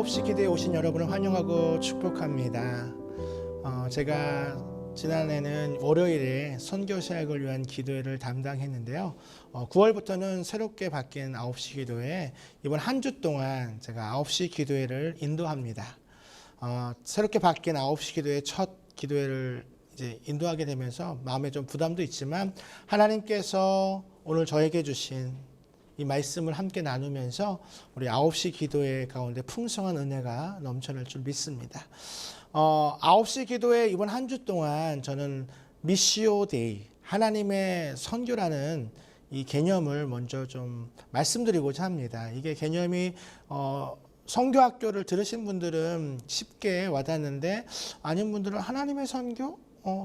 9시 기도에 오신 여러분을 환영하고 축복합니다. 제가 지난해는 월요일에 선교 사역을 위한 기도회를 담당했는데요. 9월부터는 새롭게 바뀐 9시 기도회, 이번 한 주 동안 제가 9시 기도회를 인도합니다. 새롭게 바뀐 9시 기도회 첫 기도회를 이제 인도하게 되면서 마음에 좀 부담도 있지만 하나님께서 오늘 저에게 주신 이 말씀을 함께 나누면서 우리 9시 기도회 가운데 풍성한 은혜가 넘쳐날 줄 믿습니다. 9시 기도회 이번 한 주 동안 저는 미시오 데이, 하나님의 선교라는 이 개념을 먼저 좀 말씀드리고자 합니다. 이게 개념이 선교학교를 들으신 분들은 쉽게 와닿는데 아닌 분들은 하나님의 선교?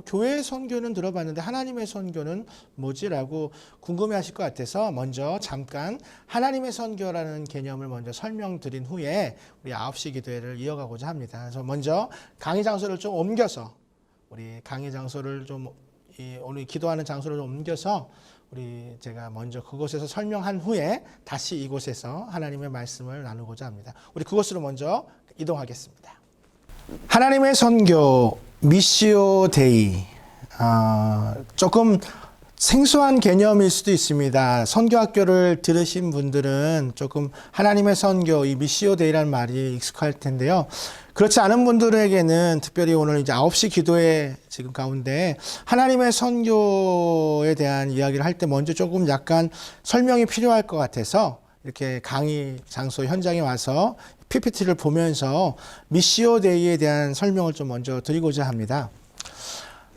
교회의 선교는 들어봤는데 하나님의 선교는 뭐지라고 궁금해하실 것 같아서 먼저 잠깐 하나님의 선교라는 개념을 먼저 설명드린 후에 우리 9시 기도회를 이어가고자 합니다. 그래서 먼저 강의 장소를 좀 옮겨서 우리 강의 장소를 좀 오늘 기도하는 장소를 좀 옮겨서 제가 먼저 그곳에서 설명한 후에 다시 이곳에서 하나님의 말씀을 나누고자 합니다. 우리 그곳으로 먼저 이동하겠습니다. 하나님의 선교 미시오 데이, 조금 생소한 개념일 수도 있습니다. 선교학교를 들으신 분들은 조금 하나님의 선교, 이 미시오 데이라는 말이 익숙할 텐데요. 그렇지 않은 분들에게는 특별히 오늘 이제 9시 기도회 지금 가운데 하나님의 선교에 대한 이야기를 할 때 먼저 조금 약간 설명이 필요할 것 같아서 이렇게 강의 장소 현장에 와서 PPT를 보면서 미시오 데이에 대한 설명을 좀 먼저 드리고자 합니다.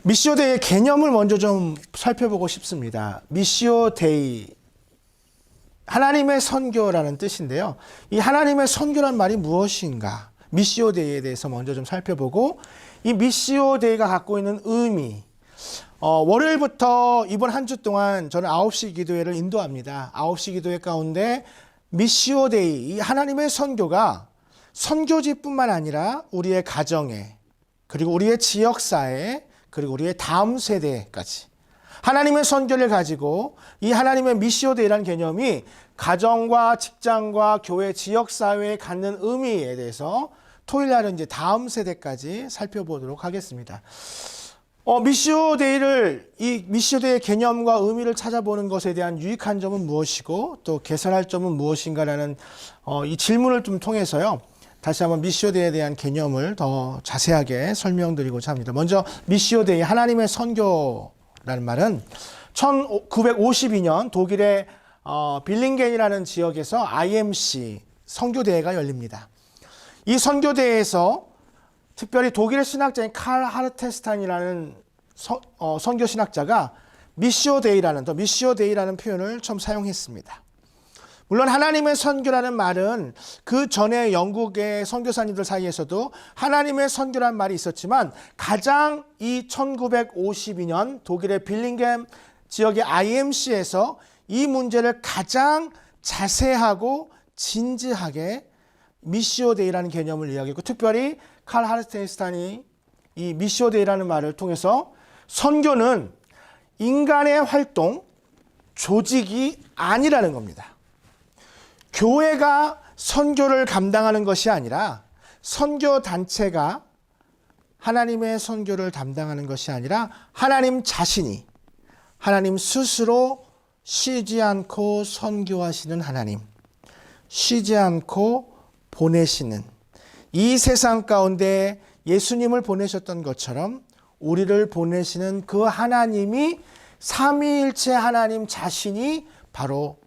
미시오 데이의 개념을 먼저 좀 살펴보고 싶습니다. 미시오 데이, 하나님의 선교라는 뜻인데요. 이 하나님의 선교란 말이 무엇인가? 미시오 데이에 대해서 먼저 좀 살펴보고 이 미시오 데이가 갖고 있는 의미, 월요일부터 이번 한 주 동안 저는 9시 기도회를 인도합니다. 9시 기도회 가운데 미시오 데이, 이 하나님의 선교가 선교지뿐만 아니라 우리의 가정에, 그리고 우리의 지역사회에, 그리고 우리의 다음 세대까지 하나님의 선교를 가지고 이 하나님의 미시오 데이라는 개념이 가정과 직장과 교회, 지역사회에 갖는 의미에 대해서 토요일날은 이제 다음 세대까지 살펴보도록 하겠습니다. 미시오 데이를, 이 미시오 데이의 개념과 의미를 찾아보는 것에 대한 유익한 점은 무엇이고 또 개선할 점은 무엇인가라는 이 질문을 좀 통해서요. 다시 한번 미시오 데이에 대한 개념을 더 자세하게 설명드리고자 합니다. 먼저 미시오 데이, 하나님의 선교라는 말은 1952년 독일의 빌링겐이라는 지역에서 IMC 선교대회가 열립니다. 이 선교대회에서 특별히 독일의 신학자인 칼 하르테스탄이라는 선교 신학자가 미시오 데이라는 표현을 처음 사용했습니다. 물론 하나님의 선교라는 말은 그 전에 영국의 선교사님들 사이에서도 하나님의 선교라는 말이 있었지만 가장 이 1952년 독일의 빌링겐 지역의 IMC에서 이 문제를 가장 자세하고 진지하게 미시오 데이라는 개념을 이야기했고 특별히 칼 하르테스탄이 이 미시오 데이라는 말을 통해서 선교는 인간의 활동, 조직이 아니라는 겁니다. 교회가 선교를 감당하는 것이 아니라 선교 단체가 하나님의 선교를 담당하는 것이 아니라 하나님 자신이, 하나님 스스로 쉬지 않고 선교하시는 하나님, 쉬지 않고 보내시는, 이 세상 가운데 예수님을 보내셨던 것처럼 우리를 보내시는 그 하나님이 삼위일체 하나님 자신이 바로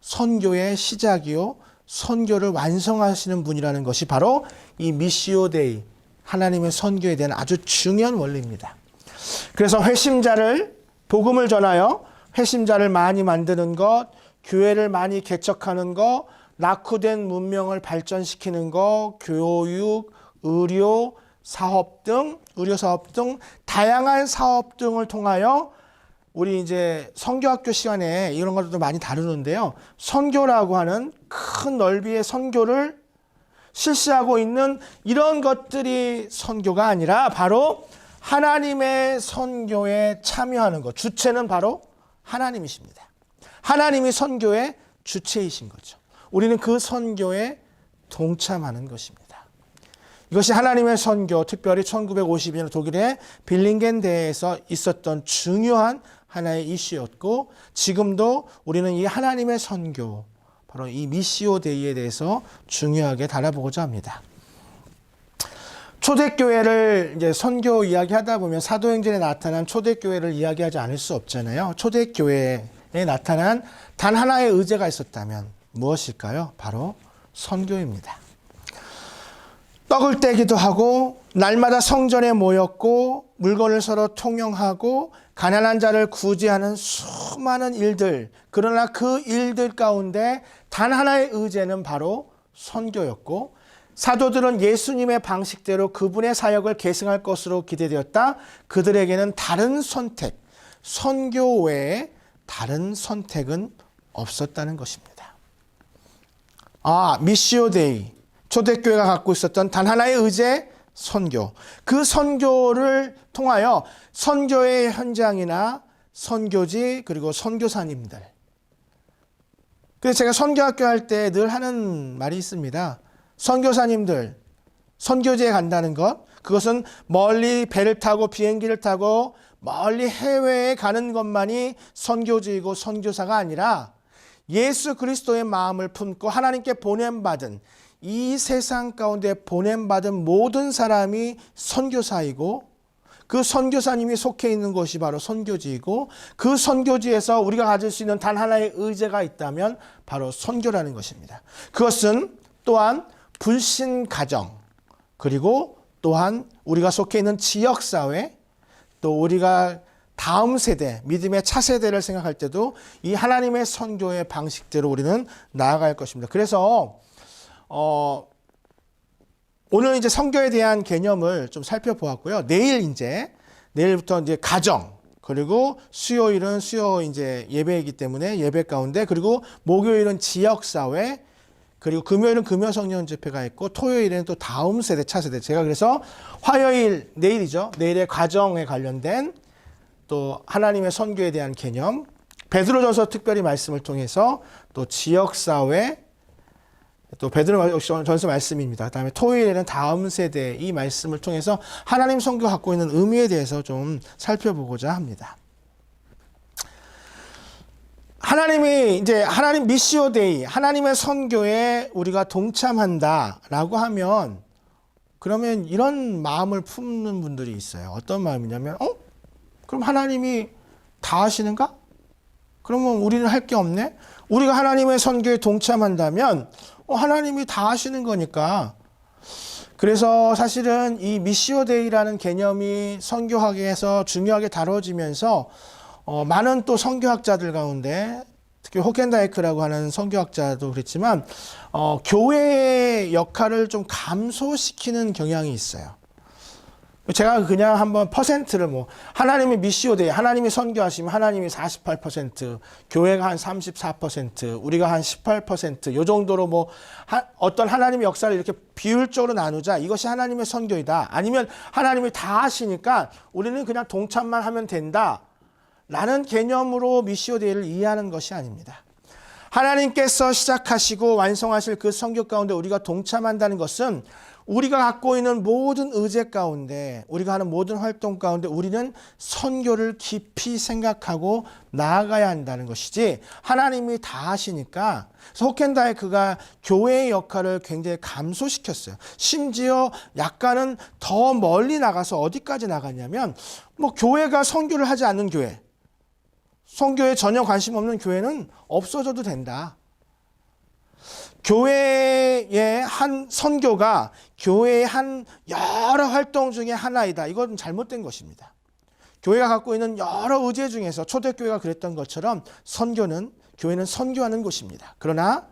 선교의 시작이요 선교를 완성하시는 분이라는 것이 바로 이 미시오 데이, 하나님의 선교에 대한 아주 중요한 원리입니다. 그래서 회심자를, 복음을 전하여 회심자를 많이 만드는 것, 교회를 많이 개척하는 것, 낙후된 문명을 발전시키는 것, 교육, 의료 사업 등 다양한 사업 등을 통하여 우리 이제 선교학교 시간에 이런 것들도 많이 다루는데요. 선교라고 하는 큰 넓이의 선교를 실시하고 있는 이런 것들이 선교가 아니라 바로 하나님의 선교에 참여하는 것. 주체는 바로 하나님이십니다. 하나님이 선교의 주체이신 거죠. 우리는 그 선교에 동참하는 것입니다. 이것이 하나님의 선교, 특별히 1952년 독일의 빌링겐 대회에서 있었던 중요한 하나의 이슈였고, 지금도 우리는 이 하나님의 선교, 바로 이 미시오 데이에 대해서 중요하게 다뤄보고자 합니다. 초대교회를 이제 선교 이야기하다 보면 사도행전에 나타난 초대교회를 이야기하지 않을 수 없잖아요. 초대교회에 나타난 단 하나의 의제가 있었다면 무엇일까요? 바로 선교입니다. 떡을 떼기도 하고 날마다 성전에 모였고 물건을 서로 통용하고 가난한 자를 구제하는 수많은 일들, 그러나 그 일들 가운데 단 하나의 의제는 바로 선교였고, 사도들은 예수님의 방식대로 그분의 사역을 계승할 것으로 기대되었다. 그들에게는 다른 선택, 선교 외에 다른 선택은 없었다는 것입니다. 미시오 데이, 초대교회가 갖고 있었던 단 하나의 의제, 선교. 그 선교를 통하여 선교의 현장이나 선교지, 그리고 선교사님들. 그래서 제가 선교학교 할 때 늘 하는 말이 있습니다. 선교사님들, 선교지에 간다는 것, 그것은 멀리 배를 타고 비행기를 타고 멀리 해외에 가는 것만이 선교지이고 선교사가 아니라 예수 그리스도의 마음을 품고 하나님께 보냄받은, 이 세상 가운데 보냄받은 모든 사람이 선교사이고, 그 선교사님이 속해 있는 곳이 바로 선교지이고, 그 선교지에서 우리가 가질 수 있는 단 하나의 의제가 있다면 바로 선교라는 것입니다. 그것은 또한 불신 가정, 그리고 또한 우리가 속해 있는 지역사회, 또 우리가 다음 세대, 믿음의 차세대를 생각할 때도 이 하나님의 선교의 방식대로 우리는 나아갈 것입니다. 그래서 오늘 이제 선교에 대한 개념을 좀 살펴보았고요. 내일부터 이제 가정, 그리고 수요일은 수요 이제 예배이기 때문에 예배 가운데, 그리고 목요일은 지역사회, 그리고 금요일은 금요 성령 집회가 있고, 토요일에는 또 다음 세대, 차세대. 제가 그래서 화요일, 내일이죠. 내일의 가정에 관련된 또 하나님의 선교에 대한 개념, 베드로전서 특별히 말씀을 통해서 또 지역사회, 또 베드로전서 말씀입니다. 그다음에 토요일에는 다음 세대, 이 말씀을 통해서 하나님 선교가 갖고 있는 의미에 대해서 좀 살펴보고자 합니다. 하나님 미시오 데이, 하나님의 선교에 우리가 동참한다라고 하면, 그러면 이런 마음을 품는 분들이 있어요. 어떤 마음이냐면, 그럼 하나님이 다 하시는가? 그러면 우리는 할 게 없네? 우리가 하나님의 선교에 동참한다면 하나님이 다 하시는 거니까. 그래서 사실은 이 미시오 데이라는 개념이 선교학에서 중요하게 다뤄지면서 많은 또 선교학자들 가운데, 특히 호켄다이크라고 하는 선교학자도 그랬지만 교회의 역할을 좀 감소시키는 경향이 있어요. 제가 그냥 한번 퍼센트를 하나님이 미시오 데이, 하나님이 선교하시면 하나님이 48%, 교회가 한 34%, 우리가 한 18%, 요 정도로 어떤 하나님의 역사를 이렇게 비율적으로 나누자. 이것이 하나님의 선교이다. 아니면 하나님이 다 하시니까 우리는 그냥 동참만 하면 된다. 라는 개념으로 미시오 데이를 이해하는 것이 아닙니다. 하나님께서 시작하시고 완성하실 그 선교 가운데 우리가 동참한다는 것은 우리가 갖고 있는 모든 의제 가운데, 우리가 하는 모든 활동 가운데 우리는 선교를 깊이 생각하고 나아가야 한다는 것이지, 하나님이 다 하시니까. 그래서 호켄다이크가 교회의 역할을 굉장히 감소시켰어요. 심지어 약간은 더 멀리 나가서 어디까지 나갔냐면, 교회가 선교를 하지 않는 교회, 선교에 전혀 관심 없는 교회는 없어져도 된다. 교회의 한 선교가 교회의 한 여러 활동 중에 하나이다. 이건 잘못된 것입니다. 교회가 갖고 있는 여러 의제 중에서 초대교회가 그랬던 것처럼 교회는 선교하는 곳입니다. 그러나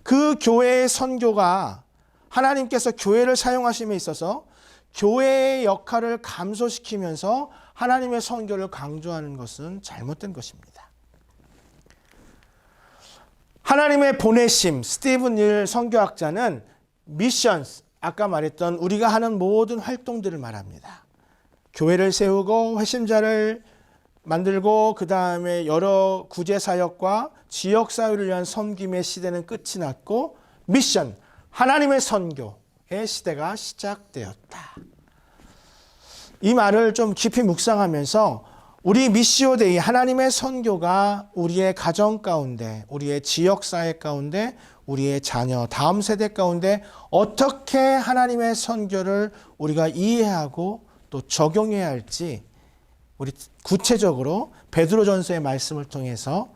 그 교회의 선교가 하나님께서 교회를 사용하심에 있어서 교회의 역할을 감소시키면서 하나님의 선교를 강조하는 것은 잘못된 것입니다. 하나님의 보내심, 스티븐 닐 선교학자는 미션스, 아까 말했던 우리가 하는 모든 활동들을 말합니다. 교회를 세우고 회심자를 만들고 그 다음에 여러 구제사역과 지역사회를 위한 섬김의 시대는 끝이 났고, 미션, 하나님의 선교, 시대가 시작되었다. 이 말을 좀 깊이 묵상하면서 우리 미시오데이 하나님의 선교가 우리의 가정 가운데, 우리의 지역사회 가운데, 우리의 자녀, 다음 세대 가운데 어떻게 하나님의 선교를 우리가 이해하고 또 적용해야 할지 우리 구체적으로 베드로전서의 말씀을 통해서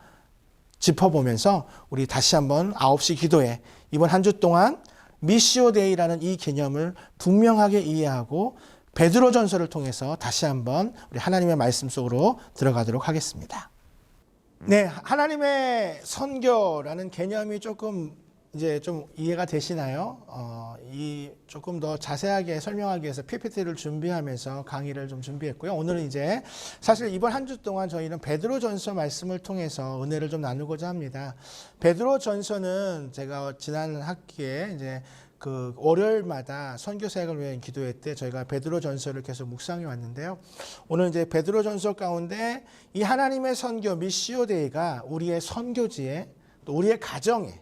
짚어보면서 우리 다시 한번 9시 기도에 이번 한 주 동안 미시오데이라는 이 개념을 분명하게 이해하고 베드로전서를 통해서 다시 한번 우리 하나님의 말씀 속으로 들어가도록 하겠습니다. 네, 하나님의 선교라는 개념이 조금 이제 좀 이해가 되시나요? 이 조금 더 자세하게 설명하기 위해서 PPT를 준비하면서 강의를 좀 준비했고요. 오늘은 이제 사실 이번 한 주 동안 저희는 베드로전서 말씀을 통해서 은혜를 좀 나누고자 합니다. 베드로전서는 제가 지난 학기에 이제 그 월요일마다 선교 사역을 위한 기도회 때 저희가 베드로전서를 계속 묵상해 왔는데요. 오늘 이제 베드로전서 가운데 이 하나님의 선교 미시오데이가 우리의 선교지에 또 우리의 가정에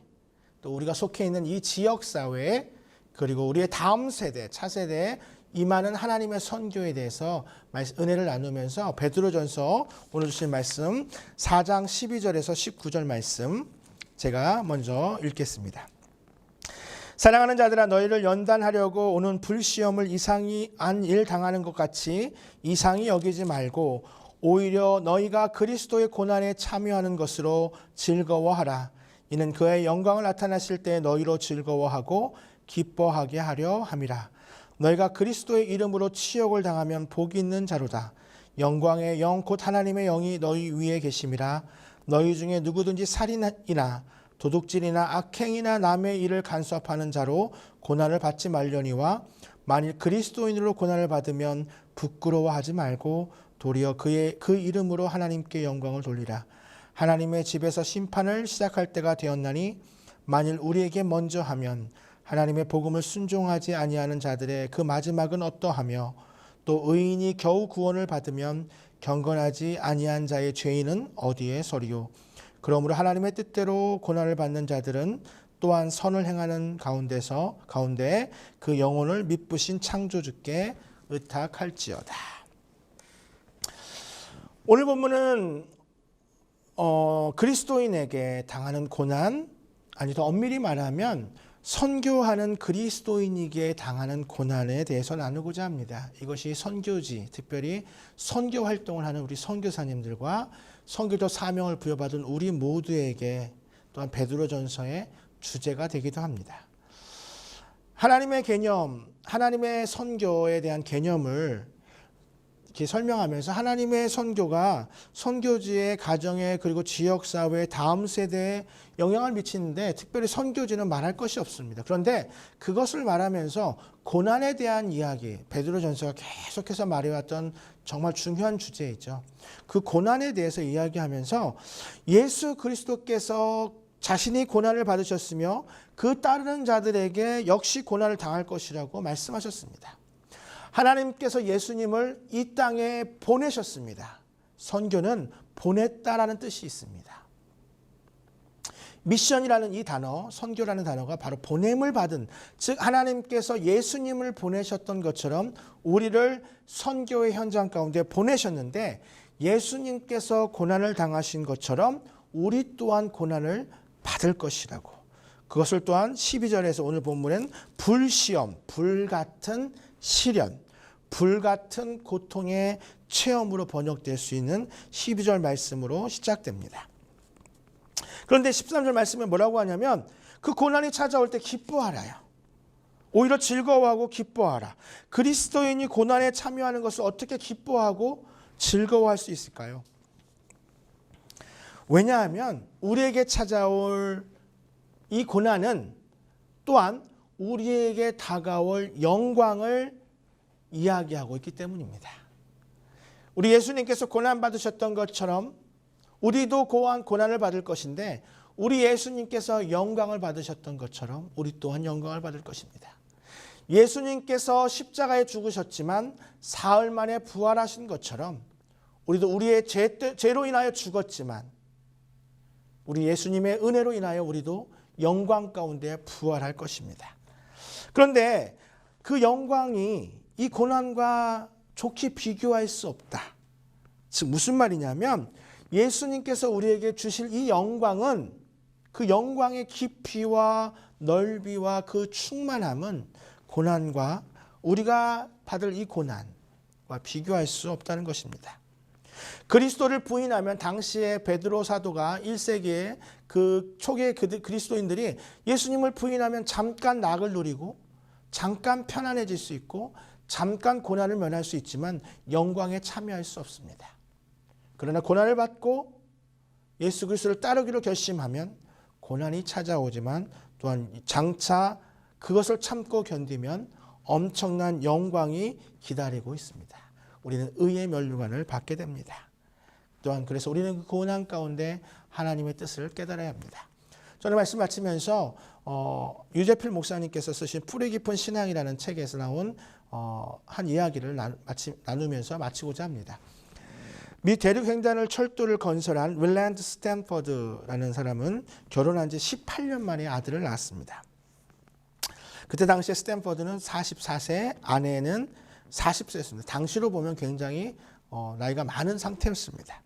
또 우리가 속해 있는 이 지역 사회에 그리고 우리의 다음 세대, 차세대에 임하는 하나님의 선교에 대해서 은혜를 나누면서 베드로전서 오늘 주신 말씀 4장 12절에서 19절 말씀 제가 먼저 읽겠습니다. 사랑하는 자들아 너희를 연단하려고 오는 불시험을 이상한 일 당하는 것 같이 이상히 여기지 말고 오히려 너희가 그리스도의 고난에 참여하는 것으로 즐거워하라. 이는 그의 영광을 나타나실 때 너희로 즐거워하고 기뻐하게 하려 함이라. 너희가 그리스도의 이름으로 치욕을 당하면 복이 있는 자로다. 영광의 영 곧 하나님의 영이 너희 위에 계심이라. 너희 중에 누구든지 살인이나 도둑질이나 악행이나 남의 일을 간섭하는 자로 고난을 받지 말려니와 만일 그리스도인으로 고난을 받으면 부끄러워하지 말고 도리어 그 이름으로 하나님께 영광을 돌리라. 하나님의 집에서 심판을 시작할 때가 되었나니 만일 우리에게 먼저 하면 하나님의 복음을 순종하지 아니하는 자들의 그 마지막은 어떠하며 또 의인이 겨우 구원을 받으면 경건하지 아니한 자의 죄인은 어디에 서리요. 그러므로 하나님의 뜻대로 고난을 받는 자들은 또한 선을 행하는 가운데 그 영혼을 미쁘신 창조주께 의탁할지어다. 오늘 본문은 그리스도인에게 당하는 고난, 아니 더 엄밀히 말하면 선교하는 그리스도인에게 당하는 고난에 대해서 나누고자 합니다. 이것이 선교지, 특별히 선교 활동을 하는 우리 선교사님들과 선교적 사명을 부여받은 우리 모두에게 또한 베드로전서의 주제가 되기도 합니다. 하나님의 개념, 하나님의 선교에 대한 개념을 이렇게 설명하면서 하나님의 선교가 선교지의 가정에 그리고 지역사회 다음 세대에 영향을 미치는데 특별히 선교지는 말할 것이 없습니다. 그런데 그것을 말하면서 고난에 대한 이야기, 베드로전서가 계속해서 말해왔던 정말 중요한 주제이죠. 그 고난에 대해서 이야기하면서 예수 그리스도께서 자신이 고난을 받으셨으며 그 따르는 자들에게 역시 고난을 당할 것이라고 말씀하셨습니다. 하나님께서 예수님을 이 땅에 보내셨습니다. 선교는 보냈다라는 뜻이 있습니다. 미션이라는 이 단어, 선교라는 단어가 바로 보냄을 받은, 즉 하나님께서 예수님을 보내셨던 것처럼 우리를 선교의 현장 가운데 보내셨는데 예수님께서 고난을 당하신 것처럼 우리 또한 고난을 받을 것이라고. 그것을 또한 12절에서 오늘 본문엔 불시험, 불같은 시련, 불같은 고통의 체험으로 번역될 수 있는 12절 말씀으로 시작됩니다. 그런데 13절 말씀에 뭐라고 하냐면 그 고난이 찾아올 때 기뻐하라요. 오히려 즐거워하고 기뻐하라. 그리스도인이 고난에 참여하는 것을 어떻게 기뻐하고 즐거워할 수 있을까요? 왜냐하면 우리에게 찾아올 이 고난은 또한 우리에게 다가올 영광을 이야기하고 있기 때문입니다. 우리 예수님께서 고난받으셨던 것처럼 우리도 고한 고난을 받을 것인데 우리 예수님께서 영광을 받으셨던 것처럼 우리 또한 영광을 받을 것입니다. 예수님께서 십자가에 죽으셨지만 사흘 만에 부활하신 것처럼 우리도 우리의 죄로 인하여 죽었지만 우리 예수님의 은혜로 인하여 우리도 영광 가운데 부활할 것입니다. 그런데 그 영광이 이 고난과 좋게 비교할 수 없다. 즉 무슨 말이냐면 예수님께서 우리에게 주실 이 영광은 그 영광의 깊이와 넓이와 그 충만함은 고난과 우리가 받을 이 고난과 비교할 수 없다는 것입니다. 그리스도를 부인하면 당시에 베드로 사도가 1세기에 그 초기의 그리스도인들이 예수님을 부인하면 잠깐 낙을 누리고 잠깐 편안해질 수 있고 잠깐 고난을 면할 수 있지만 영광에 참여할 수 없습니다. 그러나 고난을 받고 예수 그리스도를 따르기로 결심하면 고난이 찾아오지만 또한 장차 그것을 참고 견디면 엄청난 영광이 기다리고 있습니다. 우리는 의의 면류관을 받게 됩니다. 또한 그래서 우리는 그 고난 가운데 하나님의 뜻을 깨달아야 합니다. 저는 말씀 마치면서 유재필 목사님께서 쓰신 뿌리 깊은 신앙이라는 책에서 나온 한 이야기를 나누면서 마치고자 합니다. 미 대륙횡단을 철도를 건설한 윌랜드 스탠퍼드라는 사람은 결혼한 지 18년 만에 아들을 낳았습니다. 그때 당시에 스탠퍼드는 44세, 아내는 40세였습니다. 당시로 보면 굉장히 나이가 많은 상태였습니다.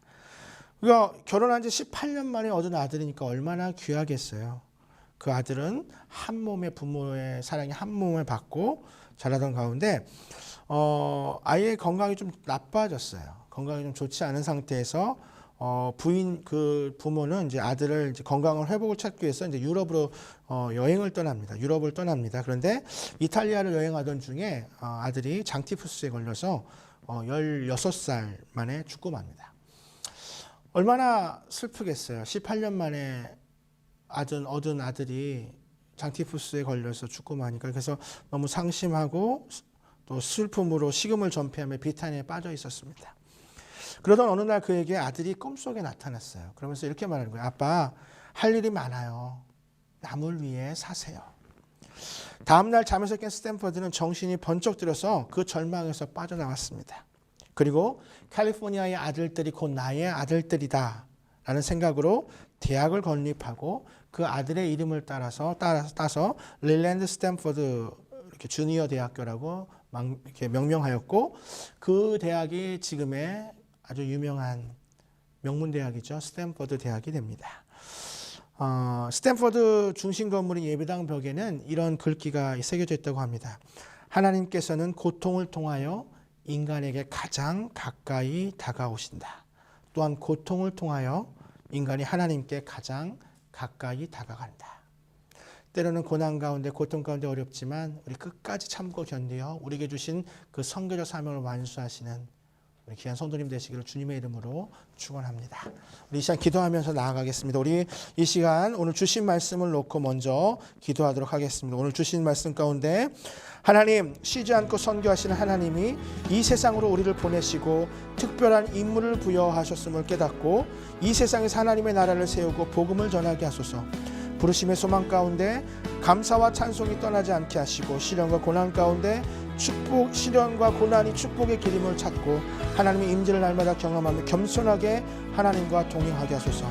그러니까 결혼한 지 18년 만에 얻은 아들이니까 얼마나 귀하겠어요. 그 아들은 한 몸의 부모의 사랑이 한 몸을 받고 자라던 가운데 아이의 건강이 좀 나빠졌어요. 건강이 좀 좋지 않은 상태에서 그 부모는 이제 아들을 이제 건강을 회복을 찾기 위해서 이제 유럽으로 여행을 떠납니다. 유럽을 떠납니다. 그런데 이탈리아를 여행하던 중에 아들이 장티푸스에 걸려서 16살 만에 죽고 맙니다. 얼마나 슬프겠어요. 18년 만에 얻은 아들이 장티푸스에 걸려서 죽고 마니까. 그래서 너무 상심하고 또 슬픔으로 식음을 전폐하며 비탄에 빠져 있었습니다. 그러던 어느 날 그에게 아들이 꿈속에 나타났어요. 그러면서 이렇게 말하는 거예요. 아빠, 할 일이 많아요. 남을 위해 사세요. 다음 날 잠에서 깬 스탠퍼드는 정신이 번쩍 들어서 그 절망에서 빠져나왔습니다. 그리고 캘리포니아의 아들들이 곧 나의 아들들이다 라는 생각으로 대학을 건립하고 그 아들의 이름을 따서 릴랜드 스탠퍼드 이렇게 주니어 대학교라고 이렇게 명명하였고, 그 대학이 지금의 아주 유명한 명문 대학이죠. 스탠퍼드 대학이 됩니다. 스탠퍼드 중심 건물인 예배당 벽에는 이런 글귀가 새겨져 있다고 합니다. 하나님께서는 고통을 통하여 인간에게 가장 가까이 다가오신다. 또한 고통을 통하여 인간이 하나님께 가장 가까이 다가간다. 때로는 고난 가운데 고통 가운데 어렵지만 우리 끝까지 참고 견디어 우리에게 주신 그 선교적 사명을 완수하시는 우리 귀한 성도님 되시기를 주님의 이름으로 축원합니다. 우리 이 시간 기도하면서 나아가겠습니다. 우리 이 시간 오늘 주신 말씀을 놓고 먼저 기도하도록 하겠습니다. 오늘 주신 말씀 가운데 하나님, 쉬지 않고 선교하시는 하나님이 이 세상으로 우리를 보내시고 특별한 임무를 부여하셨음을 깨닫고 이 세상에서 하나님의 나라를 세우고 복음을 전하게 하소서. 부르심의 소망 가운데 감사와 찬송이 떠나지 않게 하시고 시련과 고난 가운데 시련과 고난이 축복의 기림을 찾고 하나님의 임재를 날마다 경험하며 겸손하게 하나님과 동행하게 하소서.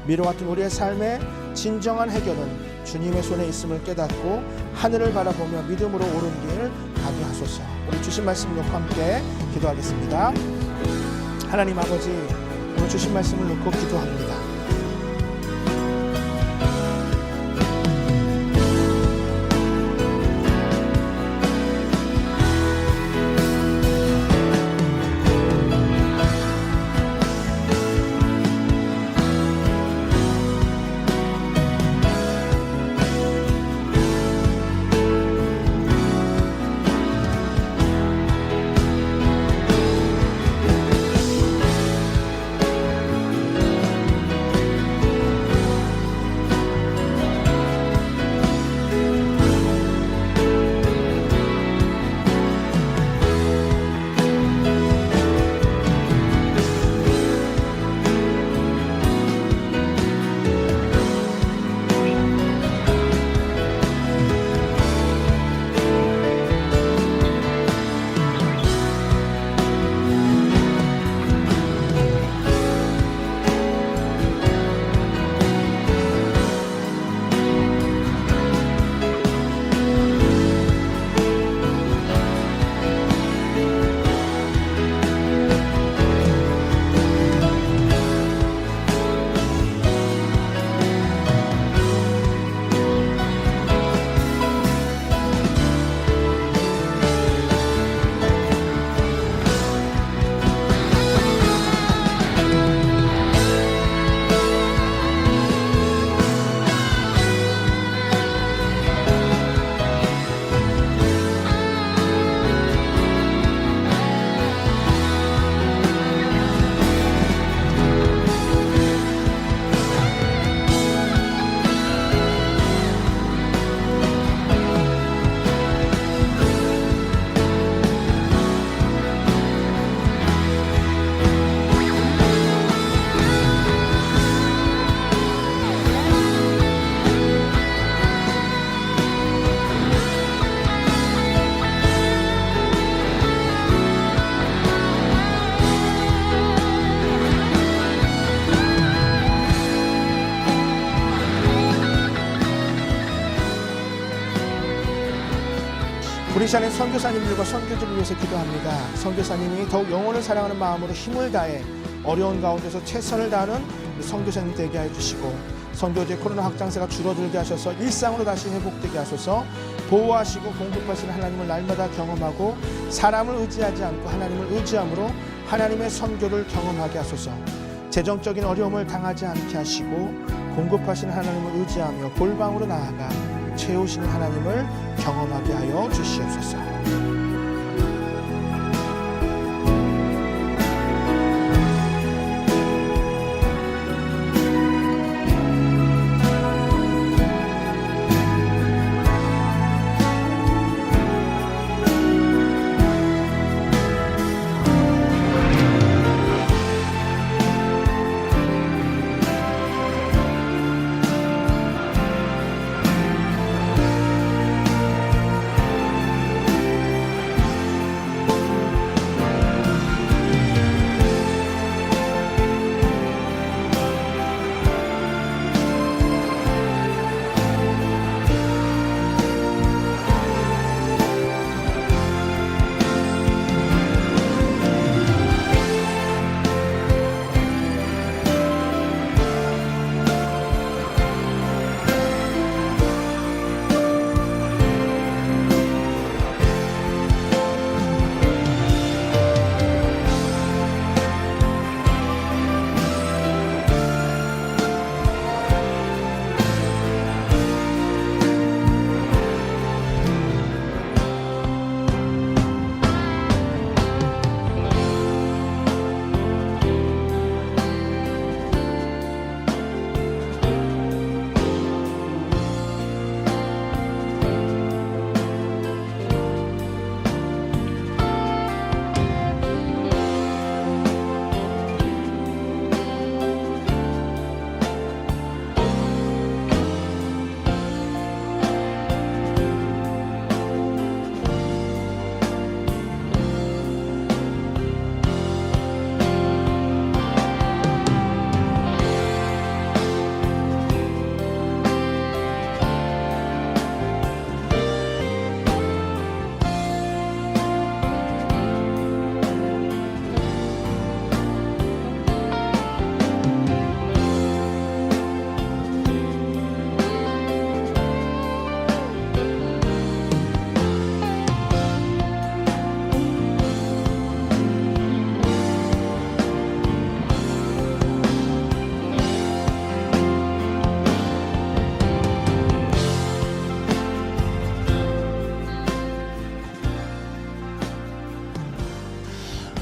미로 같은 우리의 삶의 진정한 해결은 주님의 손에 있음을 깨닫고 하늘을 바라보며 믿음으로 옳은 길 가게 하소서. 우리 주신 말씀 놓고 함께 기도하겠습니다. 하나님 아버지, 오늘 주신 말씀을 놓고 기도합니다. 우리 시간에 선교사님들과 선교지를 위해서 기도합니다. 선교사님이 더욱 영혼을 사랑하는 마음으로 힘을 다해 어려운 가운데서 최선을 다하는 선교사님 되게 해주시고, 선교지의 코로나 확장세가 줄어들게 하셔서 일상으로 다시 회복되게 하소서. 보호하시고 공급하시는 하나님을 날마다 경험하고 사람을 의지하지 않고 하나님을 의지함으로 하나님의 선교를 경험하게 하소서. 재정적인 어려움을 당하지 않게 하시고 공급하시는 하나님을 의지하며 골방으로 나아가 채우시는 하나님을 경험하게 하여 주시옵소서.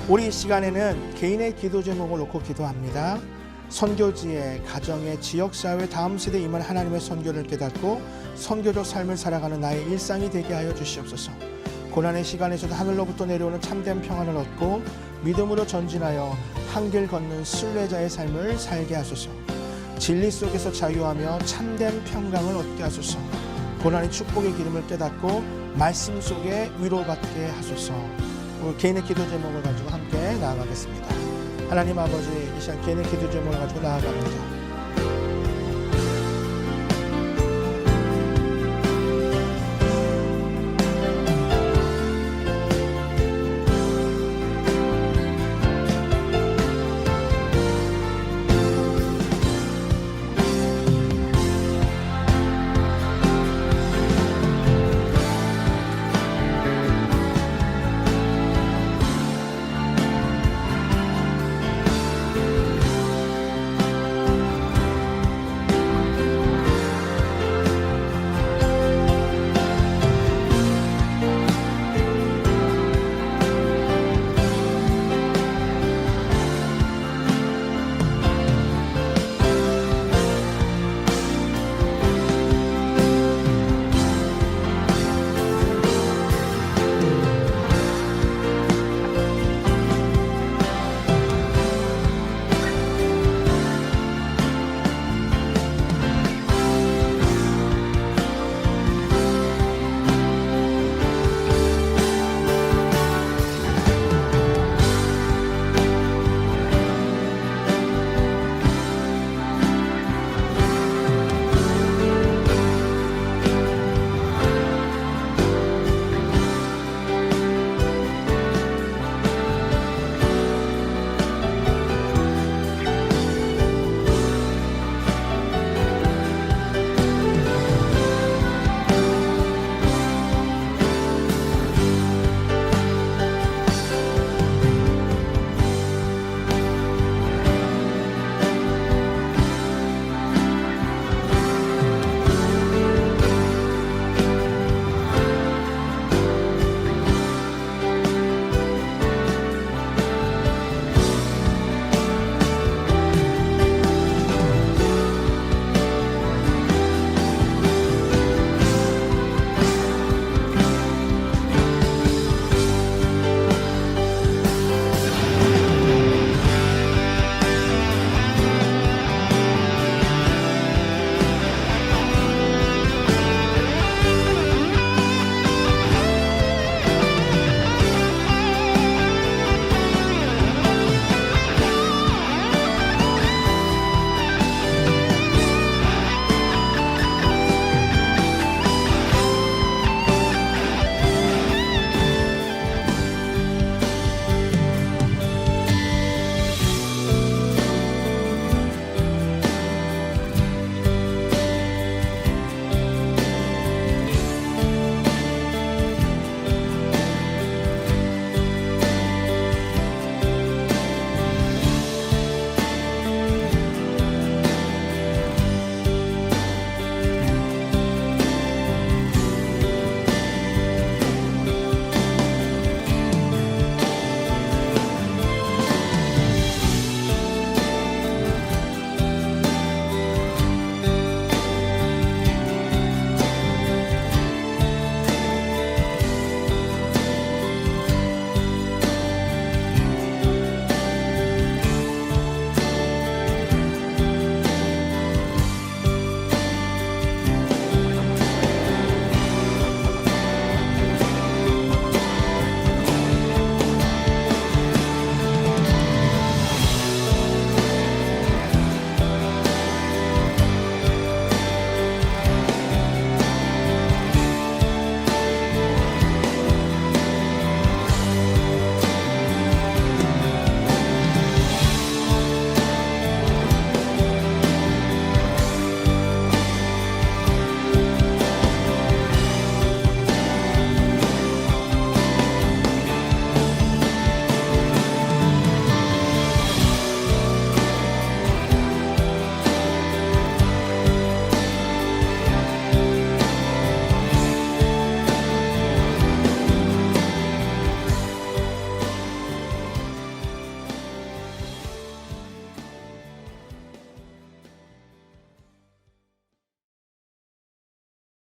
우리 시간에는 개인의 기도 제목을 놓고 기도합니다. 선교지에, 가정에, 지역사회, 다음 세대에 임한 하나님의 선교를 깨닫고 선교적 삶을 살아가는 나의 일상이 되게 하여 주시옵소서. 고난의 시간에서도 하늘로부터 내려오는 참된 평안을 얻고 믿음으로 전진하여 한 길 걷는 순례자의 삶을 살게 하소서. 진리 속에서 자유하며 참된 평강을 얻게 하소서. 고난의 축복의 기름을 깨닫고 말씀 속에 위로받게 하소서. 우리 개인의 기도 제목을 가지고 함께 나아가겠습니다. 하나님 아버지, 이 시간 개인의 기도 제목을 가지고 나아갑니다.